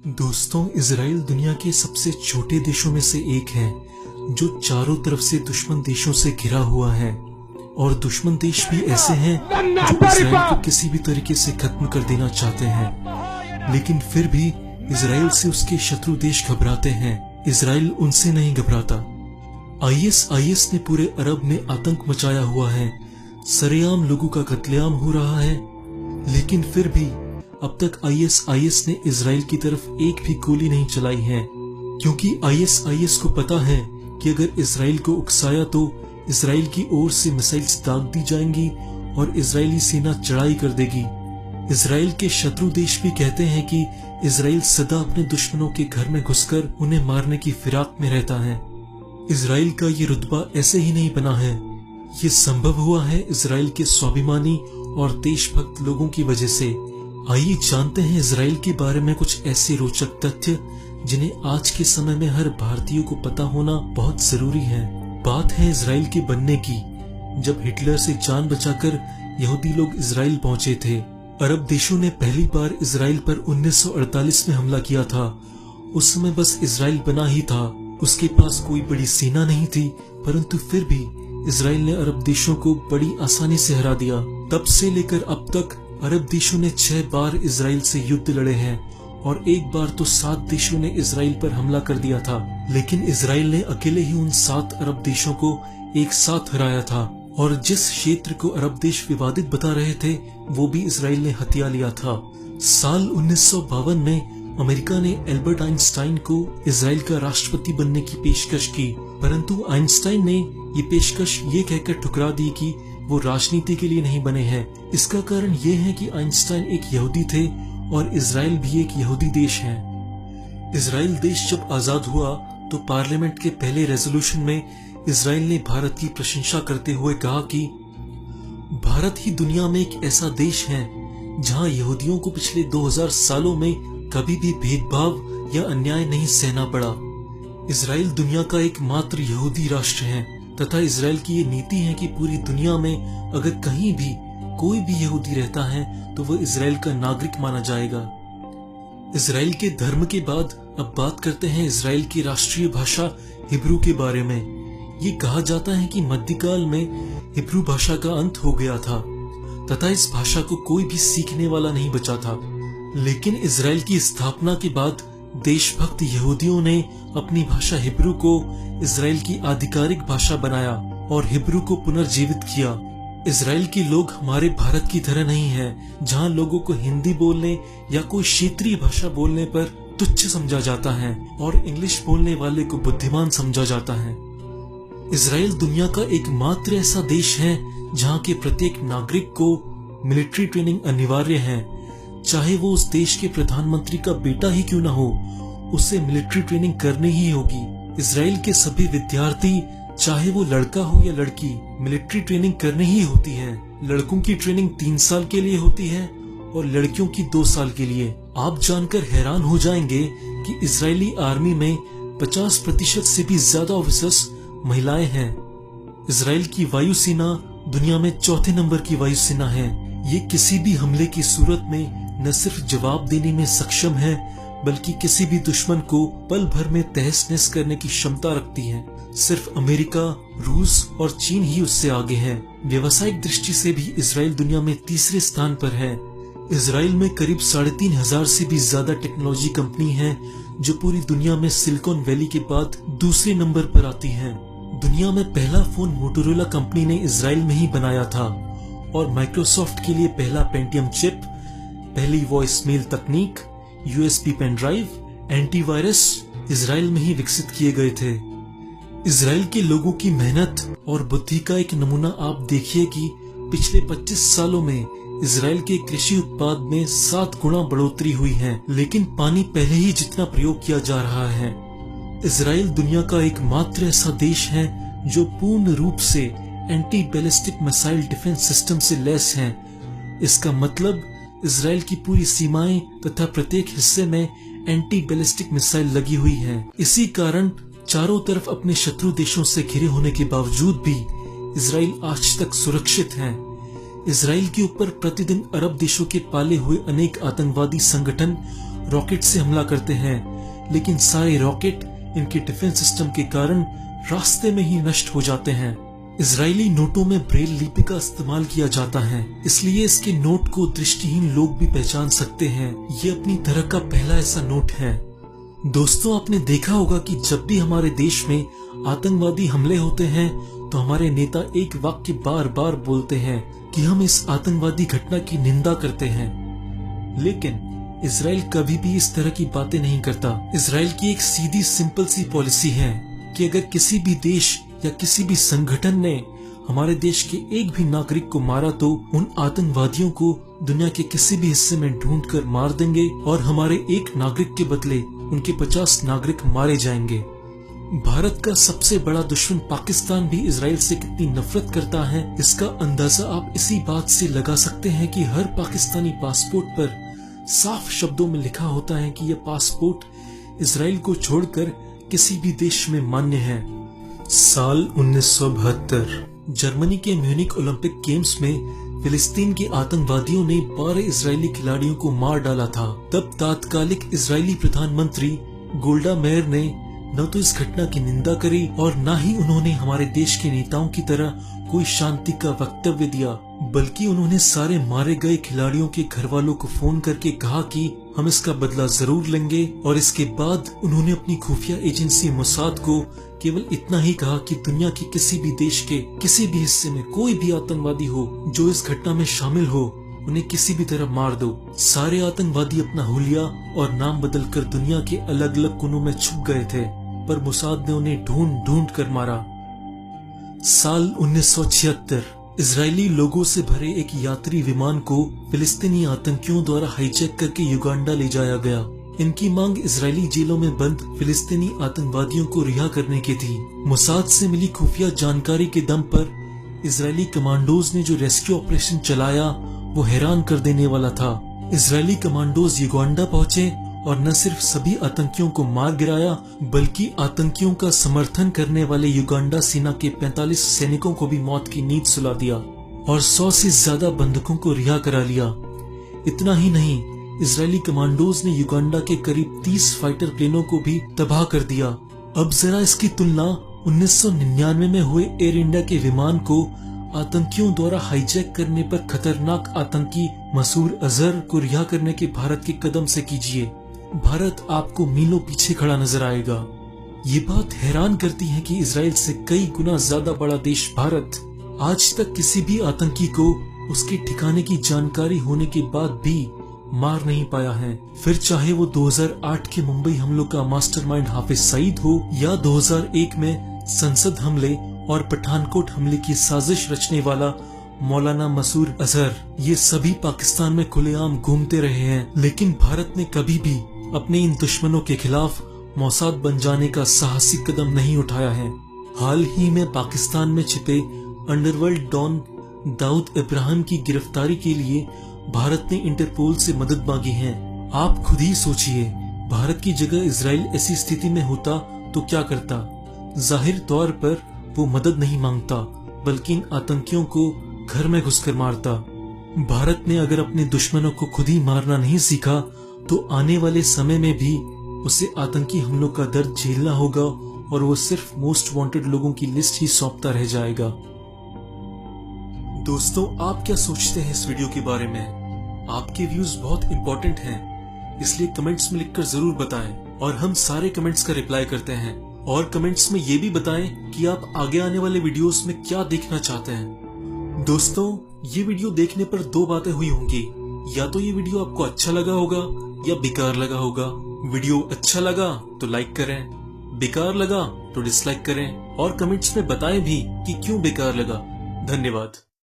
दोस्तों, इजराइल दुनिया के सबसे छोटे देशों में से एक है जो चारों तरफ से दुश्मन देशों से घिरा हुआ है। और दुश्मन देश भी ऐसे हैं जो इजराइल को किसी भी तरीके से खत्म कर देना चाहते हैं, लेकिन फिर भी इजराइल से उसके शत्रु देश घबराते हैं। इजराइल उनसे नहीं घबराता। आईएस ने पूरे अरब में आतंक मचाया हुआ है, सरेआम लोगों का कत्लेआम हो रहा है, लेकिन फिर भी अब तक आईएस ने इजराइल की तरफ एक भी गोली नहीं चलाई है, क्योंकि आईएस को पता है कि अगर इजराइल को उकसाया तो इजराइल की ओर से मिसाइल्स दाग दी जाएंगी और इजरायली सेना चढ़ाई कर देगी। इजराइल के शत्रु देश भी कहते हैं कि इजराइल सदा अपने दुश्मनों के घर में घुसकर उन्हें मारने की फिराक में रहता है। इजराइल का ये रुतबा ऐसे ही नहीं बना है, ये संभव हुआ है इजराइल के स्वाभिमानी और देशभक्त लोगों की वजह से। आइए जानते हैं इजराइल के बारे में कुछ ऐसे रोचक तथ्य जिन्हें आज के समय में हर भारतीय को पता होना बहुत जरूरी है। बात है इजराइल के बनने की। जब हिटलर से जान बचाकर यहूदी लोग इजराइल पहुंचे थे, अरब देशों ने पहली बार इजराइल पर 1948 में हमला किया था। उस समय बस इजराइल बना ही था, उसके पास कोई बड़ी सेना नहीं थी, परंतु फिर भी इजराइल ने अरब देशों को बड़ी आसानी से हरा दिया। तब से लेकर अब तक अरब देशों ने 6 बार इजराइल से युद्ध लड़े हैं और एक बार तो 7 देशों ने इजराइल पर हमला कर दिया था, लेकिन इजराइल ने अकेले ही उन 7 अरब देशों को एक साथ हराया था। और जिस क्षेत्र को अरब देश विवादित बता रहे थे वो भी इजराइल ने हथिया लिया था। साल 1952 में अमेरिका ने एल्बर्ट आइंस्टाइन को इजराइल का राष्ट्रपति बनने की पेशकश की, परंतु आइंस्टाइन ने ये पेशकश ये कहकर ठुकरा दी कि वो राजनीति के लिए नहीं बने हैं। इसका कारण ये है कि आइंस्टाइन एक यहूदी थे और इजराइल भी एक यहूदी देश है। इजराइल देश जब आजाद हुआ तो पार्लियामेंट के पहले रेजोल्यूशन में इजराइल ने भारत की प्रशंसा करते हुए कहा कि भारत ही दुनिया में एक ऐसा देश है जहां यहूदियों को पिछले 2000 सालों में कभी भी भेदभाव या अन्याय नहीं सहना पड़ा। इजराइल दुनिया का एकमात्र यहूदी राष्ट्र है तथा इजराइल की ये नीति है कि पूरी दुनिया में अगर कहीं भी कोई भी यहूदी रहता है तो वह इजराइल का नागरिक माना जाएगा। इजराइल के धर्म के बाद अब बात करते हैं इजराइल की राष्ट्रीय भाषा हिब्रू के बारे में। ये कहा जाता है कि मध्यकाल में हिब्रू भाषा का अंत हो गया था तथा इस भाषा को कोई भी सीखने वाला नहीं बचा था, लेकिन इजराइल की स्थापना के बाद देशभक्त यहूदियों ने अपनी भाषा हिब्रू को इजराइल की आधिकारिक भाषा बनाया और हिब्रू को पुनर्जीवित किया। इजराइल के लोग हमारे भारत की तरह नहीं हैं, जहां लोगों को हिंदी बोलने या कोई क्षेत्रीय भाषा बोलने पर तुच्छ समझा जाता है और इंग्लिश बोलने वाले को बुद्धिमान समझा जाता है। इजराइल दुनिया का एकमात्र ऐसा देश है जहां के प्रत्येक नागरिक को मिलिट्री ट्रेनिंग अनिवार्य है, चाहे वो उस देश के प्रधानमंत्री का बेटा ही क्यों ना हो, उसे मिलिट्री ट्रेनिंग करनी ही होगी। इजराइल के सभी विद्यार्थी, चाहे वो लड़का हो या लड़की, मिलिट्री ट्रेनिंग करनी ही होती है। लड़कों की ट्रेनिंग 3 साल के लिए होती है और लड़कियों की 2 साल के लिए। आप जानकर हैरान हो जाएंगे कि इजरायली आर्मी में 50% से भी ज्यादा ऑफिसर्स महिलाएं हैं। इजराइल की वायुसेना दुनिया में 4थे नंबर की वायुसेना है। ये किसी भी हमले की सूरत में न सिर्फ जवाब देने में सक्षम है, बल्कि किसी भी दुश्मन को पल भर में तहस नहस करने की क्षमता रखती है। सिर्फ अमेरिका, रूस और चीन ही उससे आगे हैं। व्यवसायिक दृष्टि से भी इजराइल दुनिया में 3रे स्थान पर है। इजराइल में करीब 3,500 से भी ज्यादा टेक्नोलॉजी कंपनी हैं, जो पूरी दुनिया में सिलिकॉन वैली के बाद 2रे नंबर पर आती हैं। दुनिया में पहला फोन मोटोरोला कंपनी ने इजराइल में ही बनाया था और माइक्रोसॉफ्ट के लिए पहला पेंटियम चिप, पहली वॉइस मेल तकनीक, USB pen drive, antivirus Israel में ही विकसित किए गए थे। इजराइल के लोगों की मेहनत और बुद्धि का एक नमूना आप देखिए कि पिछले 25 सालों में इजराइल के कृषि उत्पाद में 7 गुना बढ़ोतरी हुई है, लेकिन पानी पहले ही जितना प्रयोग किया जा रहा है। इजराइल दुनिया का एकमात्र ऐसा देश है जो पूर्ण रूप से anti ballistic missile defence system से लैस है। इसका मतलब इजराइल की पूरी सीमाएं तथा प्रत्येक हिस्से में एंटी बैलिस्टिक मिसाइल लगी हुई है। इसी कारण चारों तरफ अपने शत्रु देशों से घिरे होने के बावजूद भी इजराइल आज तक सुरक्षित है। इजराइल के ऊपर प्रतिदिन अरब देशों के पाले हुए अनेक आतंकवादी संगठन रॉकेट से हमला करते हैं, लेकिन सारे रॉकेट इनके डिफेंस सिस्टम के कारण रास्ते में ही नष्ट हो जाते हैं। इजरायली नोटों में ब्रेल लिपि का इस्तेमाल किया जाता है, इसलिए इसके नोट को दृष्टिहीन लोग भी पहचान सकते हैं। ये अपनी तरह का पहला ऐसा नोट है। दोस्तों, आपने देखा होगा कि जब भी हमारे देश में आतंकवादी हमले होते हैं तो हमारे नेता एक वाक्य बार बार बोलते हैं कि हम इस आतंकवादी घटना की निंदा करते हैं, लेकिन इजराइल कभी भी इस तरह की बातें नहीं करता। इजराइल की एक सीधी सिंपल सी पॉलिसी है कि अगर किसी भी देश या किसी भी संगठन ने हमारे देश के एक भी नागरिक को मारा तो उन आतंकवादियों को दुनिया के किसी भी हिस्से में ढूंढकर मार देंगे और हमारे एक नागरिक के बदले उनके 50 नागरिक मारे जाएंगे। भारत का सबसे बड़ा दुश्मन पाकिस्तान भी इजराइल से कितनी नफरत करता है, इसका अंदाजा आप इसी बात से लगा सकते हैं कि हर पाकिस्तानी पासपोर्ट पर साफ शब्दों में लिखा होता है कि यह पासपोर्ट इजराइल को छोड़कर किसी भी देश में मान्य है। साल 1972 जर्मनी के म्यूनिक ओलंपिक गेम्स में फिलिस्तीन के आतंकवादियों ने 12 इजरायली खिलाड़ियों को मार डाला था। तब तत्कालिक इजरायली प्रधानमंत्री गोल्डा मेयर ने न तो इस घटना की निंदा करी और न ही उन्होंने हमारे देश के नेताओं की तरह कोई शांति का वक्तव्य दिया, बल्कि उन्होंने सारे मारे गए खिलाड़ियों के घर वालों को फोन करके कहा कि हम इसका बदला जरूर लेंगे। और इसके बाद उन्होंने अपनी खुफिया एजेंसी मोसाद को केवल इतना ही कहा कि दुनिया के किसी भी देश के किसी भी हिस्से में कोई भी आतंकवादी हो जो इस घटना में शामिल हो, उन्हें किसी भी तरह मार दो। सारे आतंकवादी अपना हुलिया और नाम बदलकर दुनिया के अलग अलग कोनों में छुप गए थे, पर मोसाद ने उन्हें ढूंढ ढूंढ कर मारा। साल 1976 इजरायली लोगों से भरे एक यात्री विमान को फिलिस्तीनी आतंकियों द्वारा हाईजैक करके युगांडा ले जाया गया। इनकी मांग इजरायली जेलों में बंद फिलिस्तीनी आतंकवादियों को रिहा करने की थी। मोसाद से मिली खुफिया जानकारी के दम पर इजरायली कमांडोज ने जो रेस्क्यू ऑपरेशन चलाया वो हैरान कर देने वाला था। इजरायली कमांडोज युगांडा पहुंचे और न सिर्फ सभी आतंकियों को मार गिराया, बल्कि आतंकियों का समर्थन करने वाले युगांडा सेना के 45 सैनिकों को भी मौत की नींद सुला दिया और 100 से ज्यादा बंधकों को रिहा करा लिया। इतना ही नहीं, इजरायली कमांडोज ने युगांडा के करीब 30 फाइटर प्लेनों को भी तबाह कर दिया। अब जरा इसकी तुलना 1999 में हुए एयर इंडिया के विमान को आतंकियों द्वारा हाईजैक करने पर खतरनाक आतंकी मसूद अजहर को रिहा करने के भारत के कदम से कीजिए। भारत आपको मीलों पीछे खड़ा नजर आएगा। ये बात हैरान करती है कि इजराइल से कई गुना ज्यादा बड़ा देश भारत आज तक किसी भी आतंकी को उसके ठिकाने की जानकारी होने के बाद भी मार नहीं पाया है। फिर चाहे वो 2008 के मुंबई हमलों का मास्टरमाइंड हाफिज सईद हो या 2001 में संसद हमले और पठानकोट हमले की साजिश रचने वाला मौलाना मसूद अजहर, ये सभी पाकिस्तान में खुलेआम घूमते रहे हैं, लेकिन भारत ने कभी भी अपने इन दुश्मनों के खिलाफ मोसाद बन जाने का साहसी कदम नहीं उठाया है। हाल ही में पाकिस्तान में छिपे अंडरवर्ल्ड डॉन दाऊद इब्राहिम की गिरफ्तारी के लिए भारत ने इंटरपोल से मदद मांगी है। आप खुद ही सोचिए, भारत की जगह इजराइल ऐसी स्थिति में होता तो क्या करता? जाहिर तौर पर वो मदद नहीं मांगता, बल्कि इन आतंकियों को घर में घुसकर मारता। भारत ने अगर अपने दुश्मनों को खुद ही मारना नहीं सीखा तो आने वाले समय में भी उसे आतंकी हमलों का दर्द झेलना होगा और वो सिर्फ मोस्ट वांटेड लोगों की लिस्ट ही सौंपता रह जाएगा। दोस्तों, आप क्या सोचते हैं इस वीडियो के बारे में? आपके व्यूज बहुत इंपॉर्टेंट हैं, इसलिए कमेंट्स में लिखकर जरूर बताएं और हम सारे कमेंट्स का रिप्लाई करते हैं। और कमेंट्स में ये भी बताएं कि आप आगे आने वाले वीडियोस में क्या देखना चाहते हैं। दोस्तों, ये वीडियो देखने पर दो बातें हुई होंगी, या तो ये वीडियो आपको अच्छा लगा होगा या बेकार लगा होगा। वीडियो अच्छा लगा तो लाइक करें, बेकार लगा तो डिसलाइक करें और कमेंट्स में बताएं भी कि क्यों बेकार लगा। धन्यवाद।